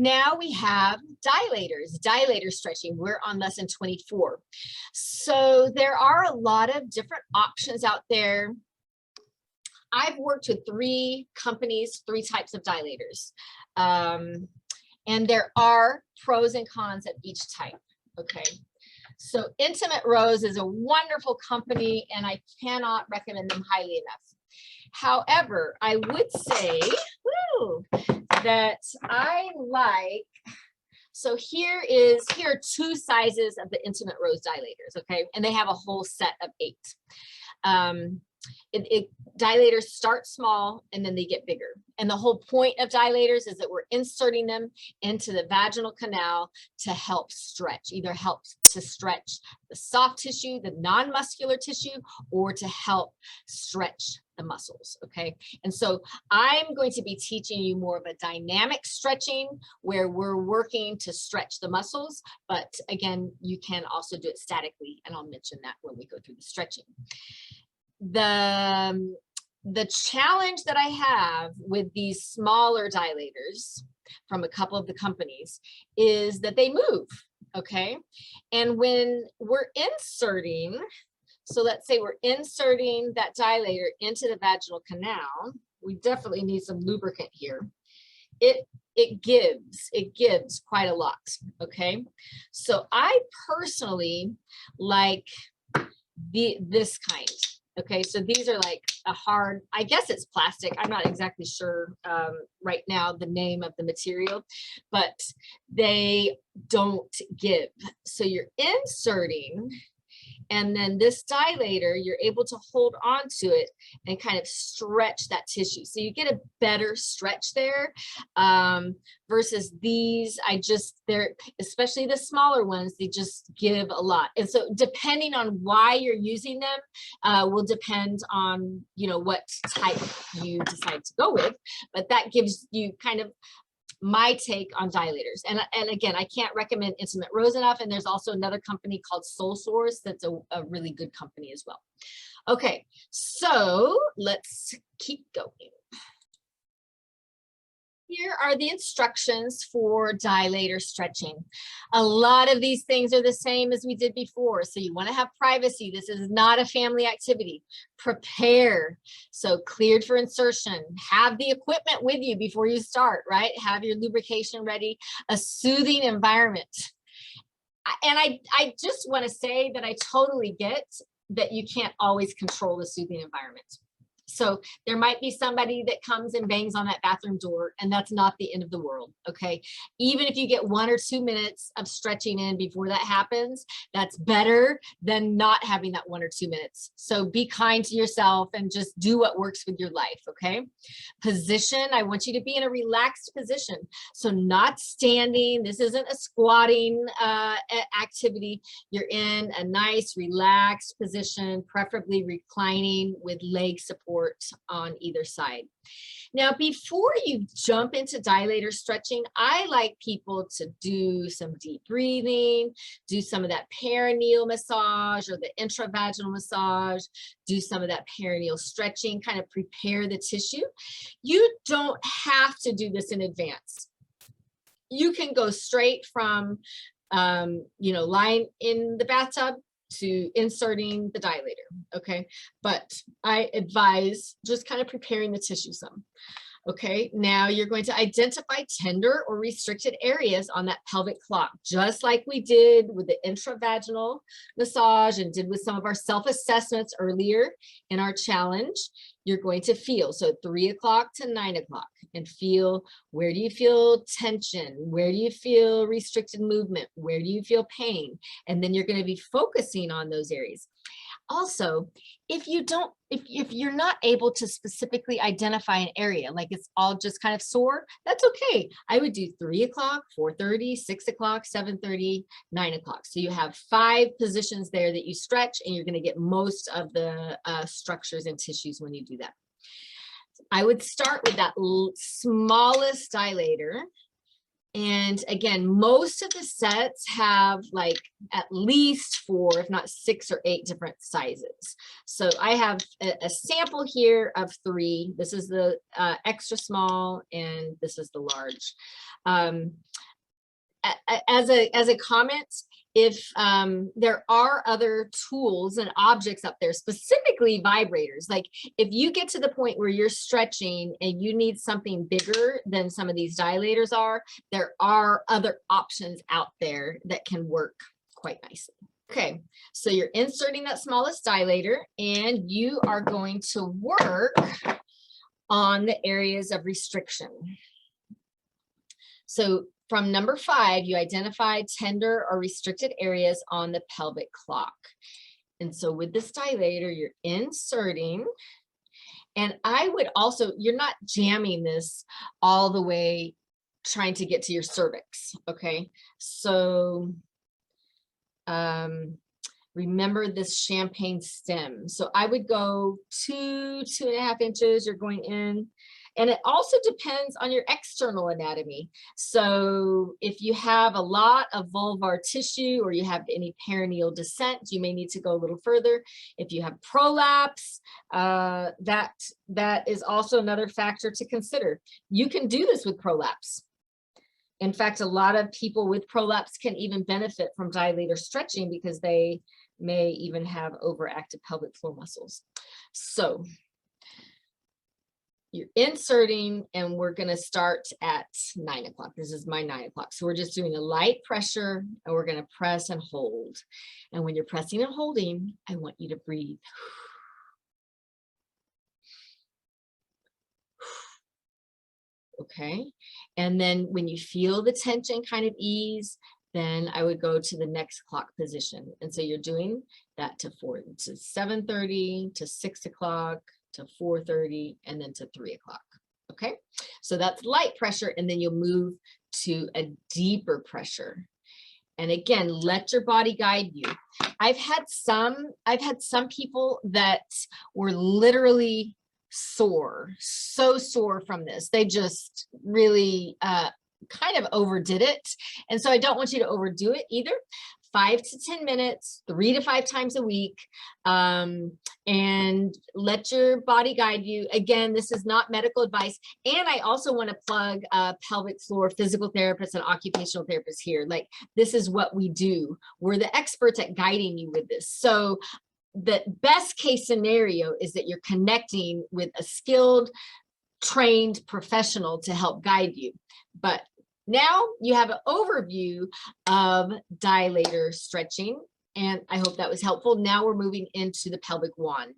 Now we have dilator stretching. We're on lesson 24. So there are a lot of different options out there. I've worked with 3 companies, 3 types of dilators. And there are pros and cons of each type, okay? So Intimate Rose is a wonderful company and I cannot recommend them highly enough. However, I would say that I like, so here are 2 sizes of the Intimate Rose dilators, okay? And they have a whole set of 8. Dilators start small and then they get bigger. And the whole point of dilators is that we're inserting them into the vaginal canal to help stretch, either help to stretch the soft tissue, the non-muscular tissue, or to help stretch the muscles, okay? And so I'm going to be teaching you more of a dynamic stretching where we're working to stretch the muscles, but again, you can also do it statically, and I'll mention that when we go through the stretching. The challenge that I have with these smaller dilators from a couple of the companies is that they move, okay? And when we're inserting, so let's say we're inserting that dilator into the vaginal canal, we definitely need some lubricant here. It gives quite a lot, okay? So I personally like this kind. Okay, so these are like a hard, I guess it's plastic. I'm not exactly sure right now the name of the material, but they don't give. So you're inserting, and then this dilator, you're able to hold on to it and kind of stretch that tissue. So you get a better stretch there versus these, they're, especially the smaller ones, they just give a lot. And so depending on why you're using them will depend on, you know, what type you decide to go with, but that gives you kind of my take on dilators. And again, I can't recommend Intimate Rose enough. And there's also another company called Soul Source that's a really good company as well. Okay, so let's keep going. Here are the instructions for dilator stretching. A lot of these things are the same as we did before. So you want to have privacy. This is not a family activity. Prepare. So cleared for insertion. Have the equipment with you before you start, right? Have your lubrication ready. A soothing environment. And I just want to say that I totally get that you can't always control the soothing environment. So there might be somebody that comes and bangs on that bathroom door, and that's not the end of the world, okay? Even if you get 1 or 2 minutes of stretching in before that happens, that's better than not having that 1 or 2 minutes. So be kind to yourself and just do what works with your life, okay? Position, I want you to be in a relaxed position. So not standing, this isn't a squatting activity. You're in a nice relaxed position, preferably reclining with leg support on either side. Now, before you jump into dilator stretching, I like people to do some deep breathing, do some of that perineal massage or the intravaginal massage, do some of that perineal stretching, kind of prepare the tissue. You don't have to do this in advance. You can go straight from, you know, lying in the bathtub to inserting the dilator, okay? But I advise just kind of preparing the tissue some. Okay, now you're going to identify tender or restricted areas on that pelvic floor, just like we did with the intravaginal massage and did with some of our self-assessments earlier in our challenge. You're going to feel, so 3 o'clock to 9 o'clock, and feel, where do you feel tension? Where do you feel restricted movement? Where do you feel pain? And then you're going to be focusing on those areas. Also, if you're not able to specifically identify an area, like it's all just kind of sore, that's okay. I would do 3 o'clock, 4:30, 6 o'clock, 7:30, 9 o'clock. So you have 5 positions there that you stretch, and you're going to get most of the structures and tissues when you do that. I would start with that smallest dilator And again, most of the sets have like at least 4, if not 6 or 8 different sizes. So I have a sample here of 3. This is the extra small, and this is the large. As a comment, if there are other tools and objects up there, specifically vibrators, like if you get to the point where you're stretching and you need something bigger than some of these dilators are, there are other options out there that can work quite nicely. Okay, so you're inserting that smallest dilator, and you are going to work on the areas of restriction. So from number 5, you identify tender or restricted areas on the pelvic clock. And so with this dilator, you're inserting, and I would also, you're not jamming this all the way trying to get to your cervix, okay? So remember this champagne stem. So I would go 2.5 inches, you're going in. And it also depends on your external anatomy. So if you have a lot of vulvar tissue or you have any perineal descent, you may need to go a little further. If you have prolapse, that is also another factor to consider. You can do this with prolapse. In fact, a lot of people with prolapse can even benefit from dilator stretching because they may even have overactive pelvic floor muscles. So you're inserting, and we're going to start at 9 o'clock. This is my 9 o'clock. So we're just doing a light pressure, and we're going to press and hold. And when you're pressing and holding, I want you to breathe. Okay. And then when you feel the tension kind of ease, then I would go to the next clock position. And so you're doing that to 7:30, to 6 o'clock, to 4:30, and then to 3 o'clock. Okay, so that's light pressure, and then you'll move to a deeper pressure. And again, let your body guide you. I've had some people that were literally sore, so sore from this. They just really kind of overdid it. And so I don't want you to overdo it either. 5 to 10 minutes, 3 to 5 times a week, and let your body guide you. Again, this is not medical advice. And I also want to plug pelvic floor physical therapists and occupational therapists here. Like, this is what we do. We're the experts at guiding you with this. So the best case scenario is that you're connecting with a skilled, trained professional to help guide you. But now you have an overview of dilator stretching, and I hope that was helpful. Now we're moving into the pelvic wand.